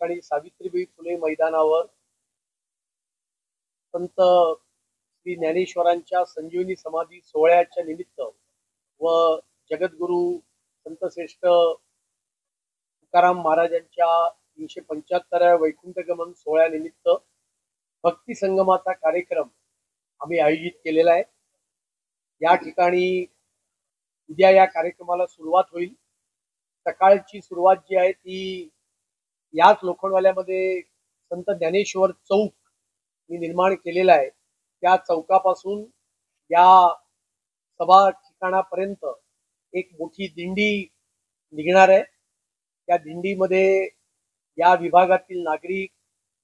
ठिकाणी सावित्रीबाई फुले मैदानावर संत श्री ज्ञानेश्वरांच्या संजीवनी समाधी सोहळ्याच्या निमित्त व जगद्गुरु संत श्रेष्ठ तुकाराम महाराजांच्या 375व्या वैकुंठगमन सोहळ्यानिमित्त भक्ती संगमाचा कार्यक्रम आम्ही आयोजित केलेला आहे। या ठिकाणी उद्या या कार्यक्रमाला सुरुवात होईल। सकाळची सुरुवात जी आहे ती याच लोखंडवाल्यामध्ये संत ज्ञानेश्वर चौक मी निर्माण केलेला आहे, त्या चौकापासून या सभा ठिकाणापर्यंत एक मोठी दिंडी निघणार आहे। त्या दिंडीमध्ये या विभागातील नागरिक,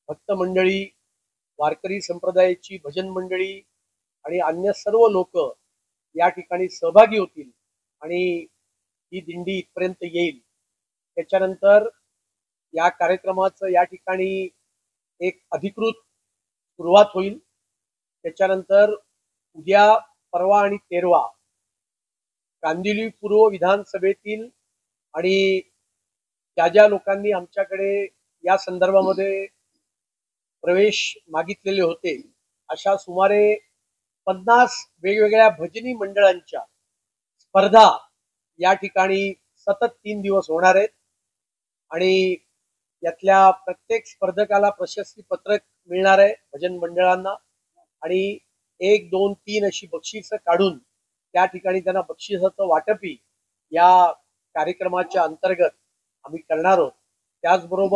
भक्त मंडळी, वारकरी संप्रदायाची भजन मंडळी आणि अन्य सर्व लोक या ठिकाणी सहभागी होतील आणि ही दिंडी इथपर्यंत येईल। त्याच्यानंतर या कार्यक्रमाचं या ठिकाणी एक अधिकृत सुरुवात होईल। त्याच्यानंतर उद्या, परवा आणि तेरवा कांदिवली पूर्व विधानसभेतील आणि ज्या लोकांनी आमच्याकडे या संदर्भामध्ये प्रवेश मागितलेले होते, अशा सुमारे 50 वेगवेगळ्या भजनी मंडळांच्या स्पर्धा या ठिकाणी सतत 3 दिवस होणार आहेत आणि यातल्या प्रत्येक स्पर्धकाला प्रशस्ती पत्रक मिळणार आहे भजन मंडळांना आणि 1, 2, 3 अशी बक्षिसं काढून त्या ठिकाणी त्यांना बक्षिसाचं वाटपही या कार्यक्रमाच्या अंतर्गत आम्ही करणार आहोत। त्याचबरोबर